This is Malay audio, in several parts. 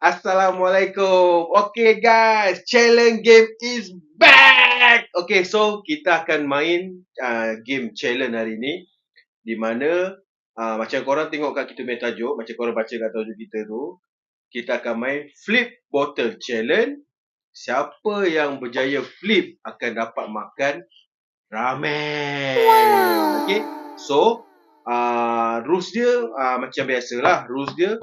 Assalamualaikum. Okay guys, challenge game is back. Okay, so kita akan main game challenge hari ni, di mana macam korang tengok kat kita punya tajuk, macam korang baca kat tajuk kita tu, kita akan main flip bottle challenge. Siapa yang berjaya flip akan dapat makan ramen. Okay, so rules dia macam biasalah. Rules dia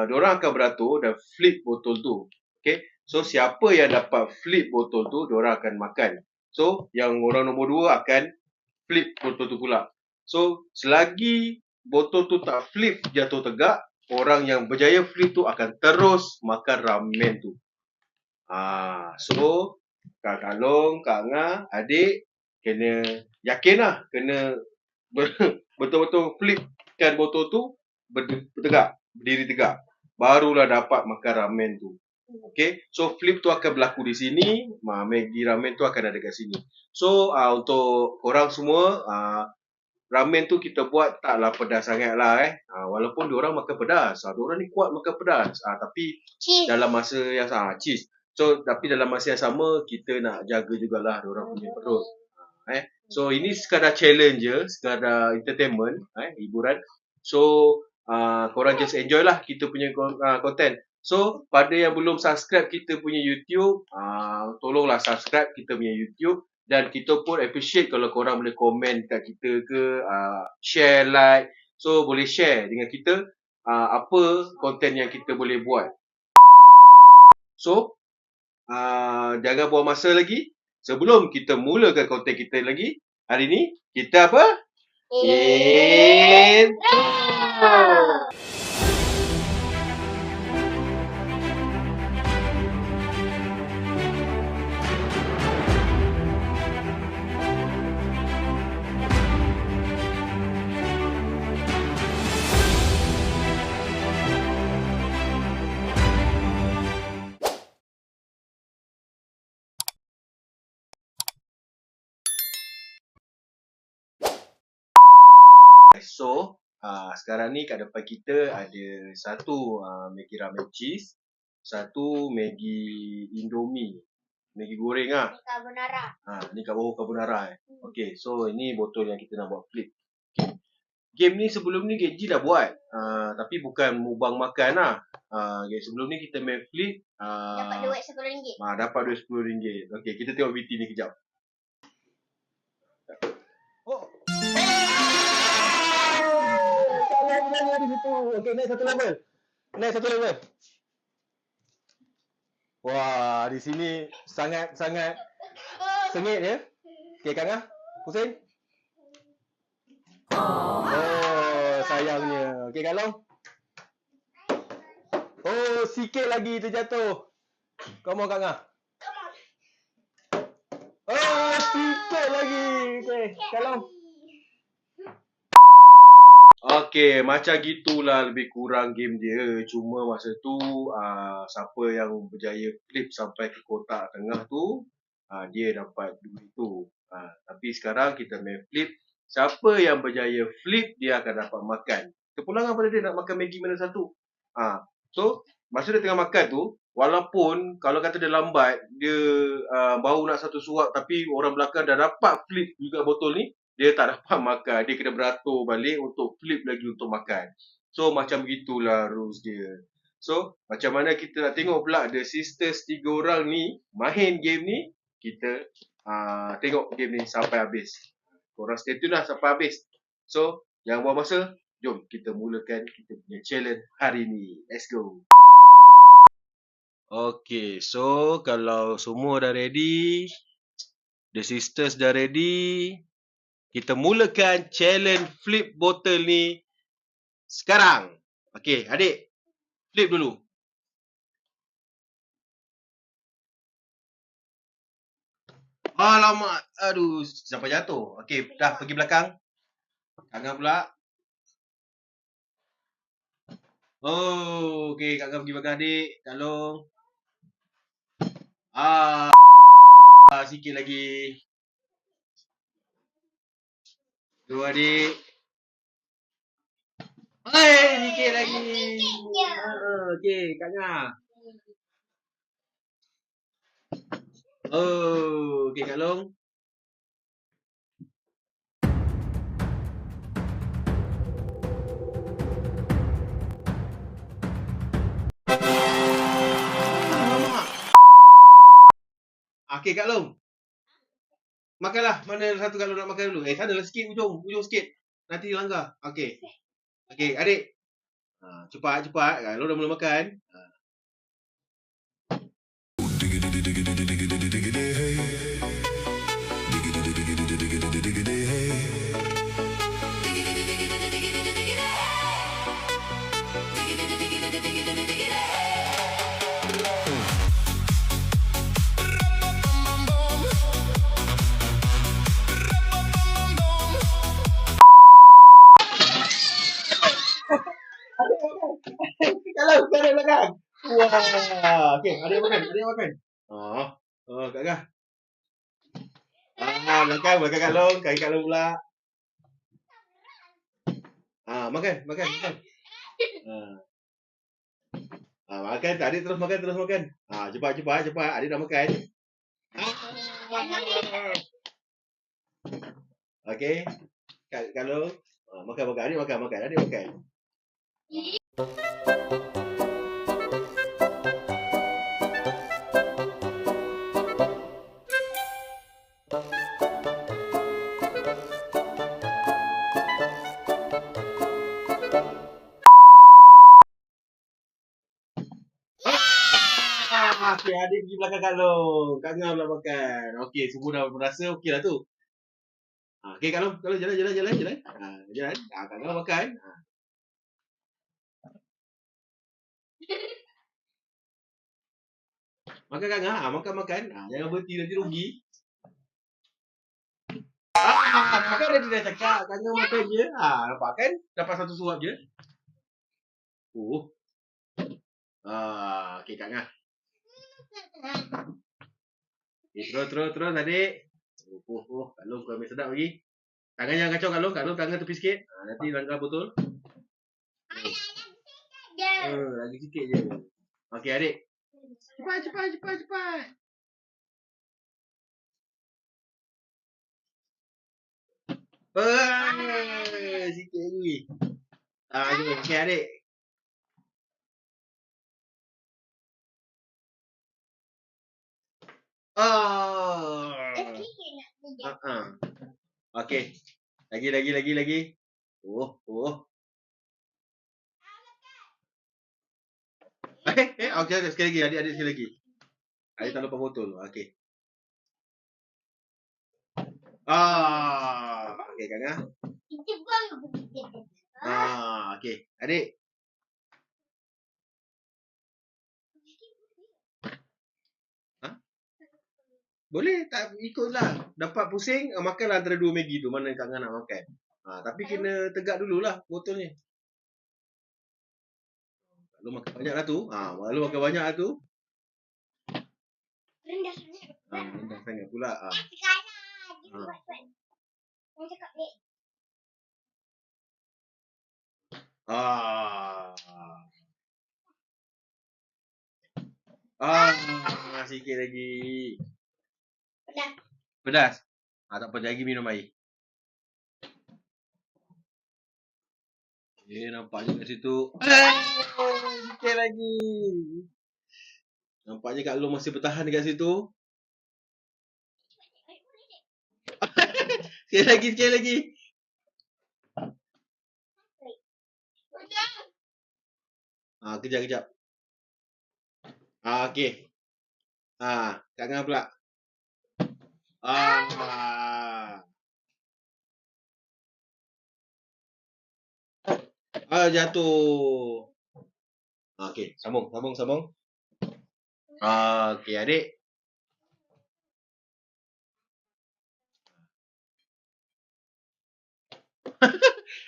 diorang akan beratur dan flip botol tu. Okay, so siapa yang dapat flip botol tu, diorang akan makan. So yang orang nombor 2 akan flip botol tu pula. So selagi botol tu tak flip jatuh tegak, orang yang berjaya flip tu akan terus makan ramen tu. So Kak Kalong, Kak Nga, adik kena yakin lah, kena betul-betul flipkan botol tu berdiri tegak, barulah dapat makan ramen tu. Okay, so flip tu akan berlaku di sini, Maggi ramen tu akan ada kat sini. So untuk korang semua, ramen tu kita buat taklah pedas sangat lah walaupun diorang makan pedas, diorang ni kuat makan pedas, tapi cheese. Dalam masa yang cheese. So tapi dalam masa yang sama kita nak jaga jugalah diorang punya perut. So ini sekadar challenge je, sekadar entertainment, hiburan. So korang just enjoy lah kita punya content. So pada yang belum subscribe kita punya YouTube, tolonglah subscribe kita punya YouTube. Dan kita pun appreciate kalau korang boleh komen kat kita ke, share, like. So boleh share dengan kita apa konten yang kita boleh buat. So jangan buang masa lagi. Sebelum kita mulakan konten kita lagi, hari ni kita apa? Intro. So sekarang ni kat depan kita ada satu Maggi ramen cheese, satu Maggi Indomie, Maggi goreng carbonara. Ni kat bawah carbonara Okay, so ini botol yang kita nak buat flip. Okay. Game ni sebelum ni Genji dah buat, tapi bukan mukbang makan lah. Sebelum ni kita main flip, dapat duit RM10. Dapat duit RM10. Okay, kita tengok VT ni kejap. Oh. Okay, naik satu level. Naik satu level. Wah, di sini sangat-sangat sengit ya. Okay, Kang Ah, pusing. Oh, sayangnya. Okay, Kalong. Oh, sikit lagi terjatuh. Come on, Kang Ah. Oh, sikit lagi. Okay, Kalong. Okay, macam gitulah lebih kurang game dia. Cuma masa tu siapa yang berjaya flip sampai ke kotak tengah tu, dia dapat duit tu. Tapi sekarang kita main flip. Siapa yang berjaya flip, dia akan dapat makan. Kepulangan pada dia nak makan Maggi mana satu. So masa dia tengah makan tu, walaupun kalau kata dia lambat, dia baru nak satu suap, tapi orang belakang dah dapat flip juga botol ni, dia tak dapat makan. Dia kena beratur balik untuk flip lagi untuk makan. So macam begitulah rules dia. So macam mana kita nak tengok pula The Sisters 3 orang ni main game ni, kita tengok game ni sampai habis. Korang stay tune lah sampai habis. So jangan buang masa, jom kita mulakan kita punya challenge hari ni. Let's go. Okay, so kalau semua dah ready, The Sisters dah ready, kita mulakan challenge flip bottle ni sekarang. Okay, adik, flip dulu. Alamak, aduh, sampai jatuh. Okay, dah pergi belakang. Tangan pula. Oh, okay, kakak pergi belakang adik. Tolong. Sikit lagi. Tu adik. Sikit lagi. Sikitnya. Okey, Kak Ngah. Oh, okey Kak Long. Alamak. Okey Kak Long. Makanlah. Mana satu Kak Long nak makan dulu? Sanalah sikit ujung sikit. Nanti langgar. Okey. Okey, adik. Cepat. Kak Long dah mula makan. Kalau belakang. Wah. Okey, adik makan. Kak Ngah. Belakang Kak Long. Kaki Kak Long pula. Makan. Makan. Adik terus makan. Cepat. Adik dah makan. Okey. Kak Long. Makan. Adik makan. Okey, adik pergi belakang Kak Long. Kak Ngah pula makan. Okey, semua dah berasa okey lah tu. Okey Kak Long, jalan. Jalan. Kak Ngah makan. Makan Kak Ngah. Makan. Jangan berhenti nanti rugi. Makan dah cakap. Kak Ngah makan je. Nampak kan? Dapat satu suap je. Okey Kak Ngah. Terus adik. Kak Long kau ambil sedap lagi. Tangan jangan kacau Kak Long. Kak Long tangan tepi sikit. Nanti langgar botol. Lagi sikit je. Okey adik. Cepat. Sikit lagi. Okey adik. Okey. Lagi. Okey, sekali lagi. Adik sekali lagi. Adik tak lupa botol. Okey. Okey Kak Ngah. Okey. Adik. Boleh tak ikutlah. Dapat pusing, makanlah antara dua Maggi tu. Mana Kak Ngah nak makan. Tapi kena tegak dululah botolnya. Lalu makan banyak lah tu. Rendah sangat. Rendah sangat pula. Sikit lagi. Pedas. Tak apa, lagi minum air. Nampaknya kat situ. Sikit lagi. Nampaknya Kak Long masih bertahan dekat situ. Sekali lagi. Kejap. Okey. Kak Ngah pula. Jatuh. Okey, sambung. Okey, adik.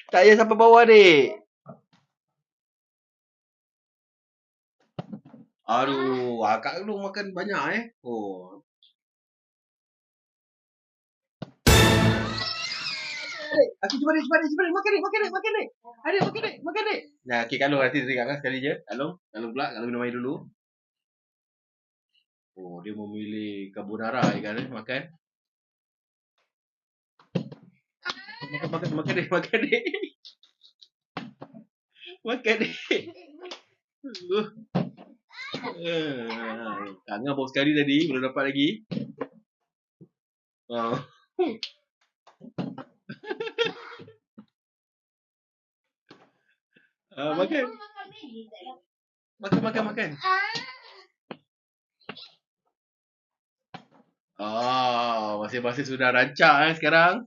Tak payah sampai bawah, adik. Aduh, Kak Long makan banyak adik. Okey, cepat adik. Makan adik. Adik, makan adik. Nah, okey, Kak Long nanti dari kakak sekali je. Kak Long pula. Kak Long minum air dulu. Oh, dia memilih carbonara kan makan. Makan adik. Makan adik. Kak Ngah baru sekali tadi, belum dapat lagi. Makan. Makan. Masing-masing sudah rancak sekarang.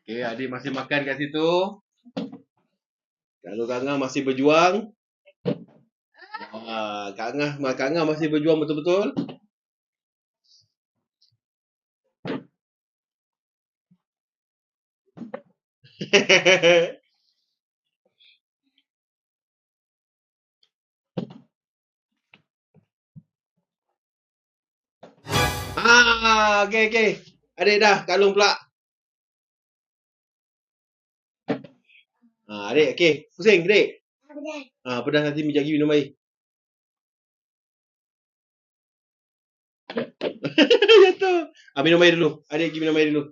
Okey, adik masih makan kat situ. Kalau Kak Ngah masih berjuang. Kak Ngah masih berjuang betul-betul. Okey. Adik dah, Kak Long pula. Adik, okey. Pusing, adik. Pedas nanti sekejap lagi minum air. Jatuh. Minum air dulu. Adik pergi minum air dulu.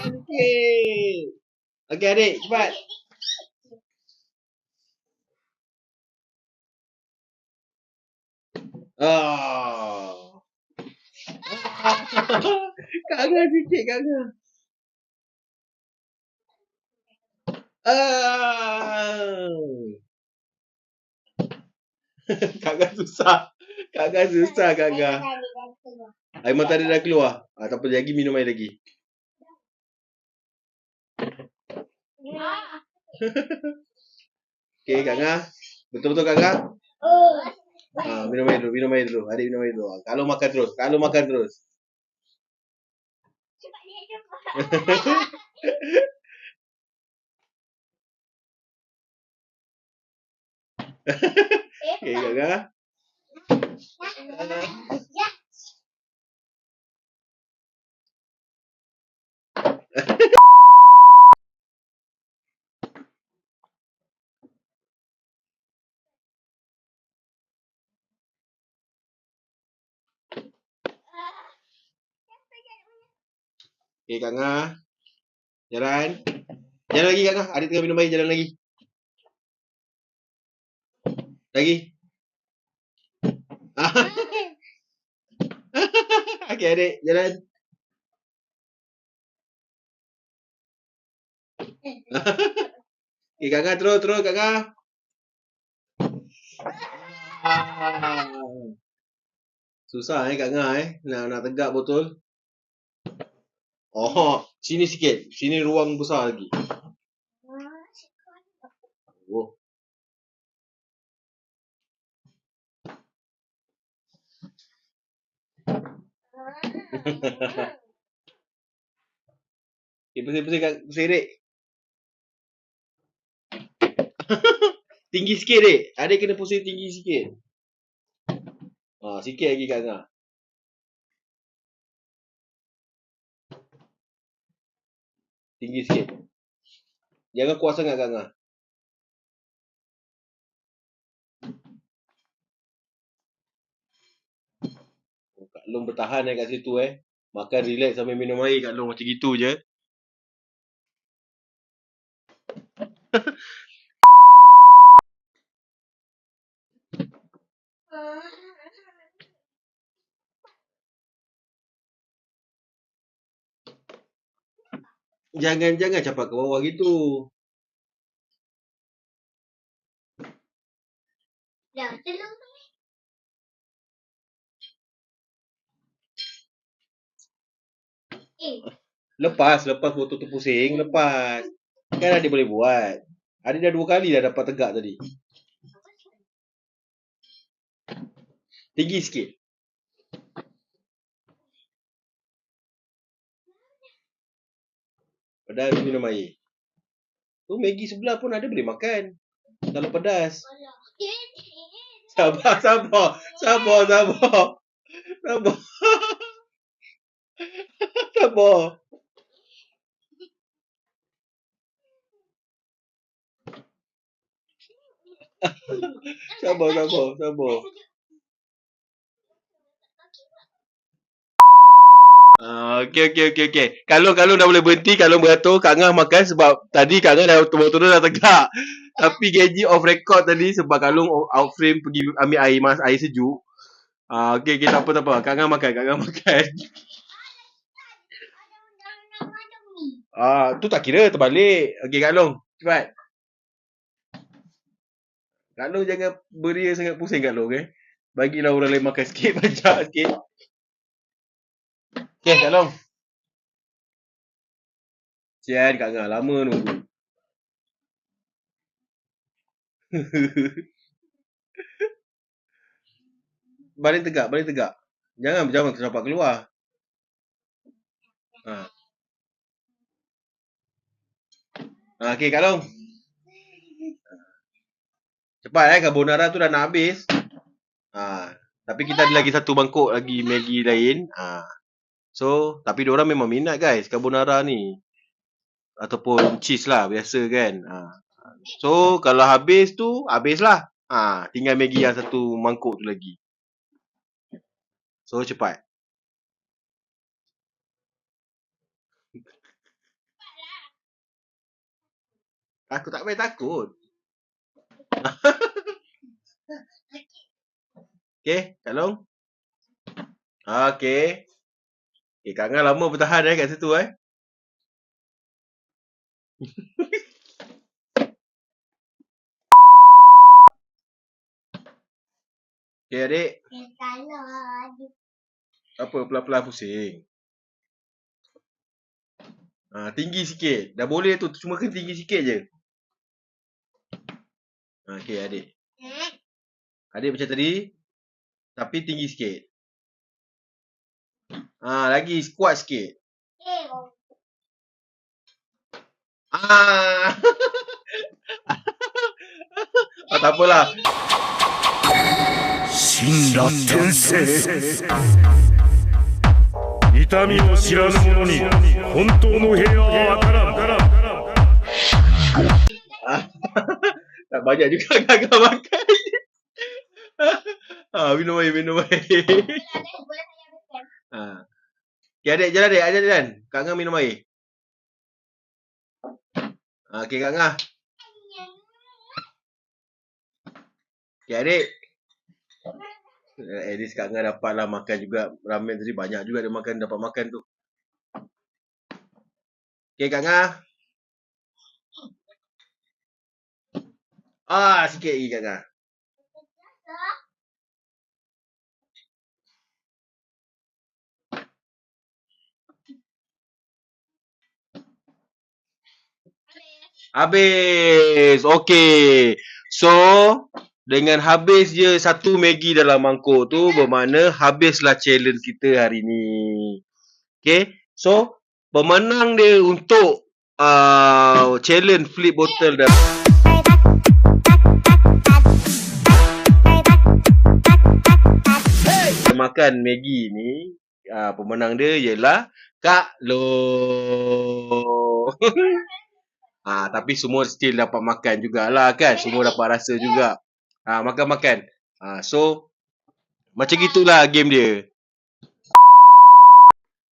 Okey. Okey adik, cepat. Kak Ngah sikit, Kak Ngah. Kak Ngah susah. Kak Ngah. Air mata dia dah keluar. Tak apa, lagi minum air lagi. Okey, Kak Ngah. Betul-betul Kak Ngah? Minum air dulu. Adik minum air dulu. Kalau makan terus. Okey, Kak Ngah. Okey, Kak Ngah. Jalan lagi Kak Ngah. Adik tengah minum air, jalan lagi. Lagi. Okey adik, jalan. Okey Kak Ngah, terus Kak Ngah. Susah Kak Ngah nak tegak botol. Sini sikit. Sini ruang besar lagi. Oh. Pusing Kak, pusing Dek. Tinggi sikit Dek. Adik kena pusing tinggi sikit. Sikit lagi Kak Ngah. Tinggi sikit. Jangan kuat sangat Kak Ngah. Kak Long bertahan kat situ Makan relax sambil minum air Kak Long macam gitu je. Jangan capak ke bawah gitu. Dah, telur. Lepas foto tu pusing, lepas. Kan adik boleh buat. Adik dah 2 kali dah dapat tegak tadi. Tinggi sikit. Padahal minum air. Tu Maggi sebelah pun ada boleh makan. Terlalu pedas. Alah. Sabar. Sabar. Sabar. Okey. Kalau dah boleh berhenti, kalau beratur, Kak Ngah makan sebab tadi Kak Ngah dah turun dah tegak. Tapi gaji off record tadi sebab Kak Long out frame pergi ambil air sejuk. Okey, tak apa. Kak Ngah makan. Ada undang-undang macam ni. Tu tak kira, terbalik. Okey, Kak Long, cepat. Kak Long jangan beria sangat pusing Kak Long Bagilah orang lain makan sikit, banyak sikit. Okey, Kak Long. Sian Kak Ngah, lama nunggu. Baling tegak. Jangan campak keluar. Okey, Kak Long. Cepat carbonara tu dah nak habis. Tapi kita ada lagi satu mangkuk lagi Maggi lain. So, tapi diorang memang minat guys carbonara ni. Ataupun cheese lah, biasa kan. So, kalau habis tu, habislah. Tinggal Maggi yang satu mangkuk tu lagi. So, cepat. Aku tak payah takut. Okay, Kak Long. Okay. Kak Ngah lama bertahan kat situ Okay, adik. Apa pelan-pelan pusing? Tinggi sikit. Dah boleh tu, cuma kan tinggi sikit je. Okay, adik. Adik macam tadi, tapi tinggi sikit. Lagi kuat sikit. Tak apalah. Shinra Tensei 痛みを知らぬ者に本当の平和はわからん。 Tak banyak juga Kakak makan. Minum air. Okay, adik jalan. Kak Ngah minum air. Okay, Kak Ngah. Okay, adik. At least Kak Ngah dapatlah makan juga. Ramen tadi banyak juga dia dapat makan tu. Okay, Kak Ngah. Sikit lagi Kak Ngah. Habis. Okay. So, dengan habis je satu Maggi dalam mangkuk tu, bermakna habislah challenge kita hari ni. Okay. So, pemenang dia untuk challenge flip bottle dah. Makan Maggi ni, pemenang dia ialah Kak Long. Tapi semua still dapat makan jugalah kan. Semua dapat rasa juga. Makan. So, macam gitulah game dia.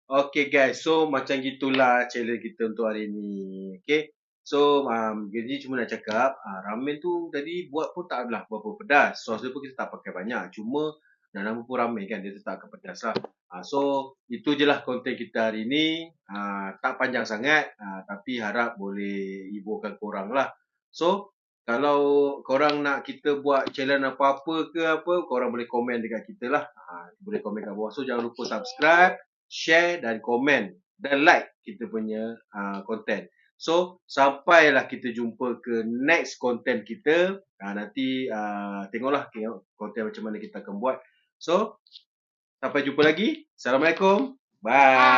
Okay guys, so macam gitulah challenge kita untuk hari ni. Okay. So, jadi cuma nak cakap, ramen tu tadi buat pun tak adalah berapa pedas. Sos dia pun kita tak pakai banyak. Cuma, nama pun ramen kan, dia tetap akan pedas lah. So, itu je lah konten kita hari ni. Tak panjang sangat, tapi harap boleh hiburkan korang lah. So, kalau korang nak kita buat challenge apa-apa ke apa, korang boleh komen dekat kita lah. Boleh komen kat bawah. So, jangan lupa subscribe, share dan komen. Dan like kita punya konten. So, sampailah kita jumpa ke next konten kita. Nanti tengok konten macam mana kita akan buat. So, sampai jumpa lagi. Assalamualaikum. Bye.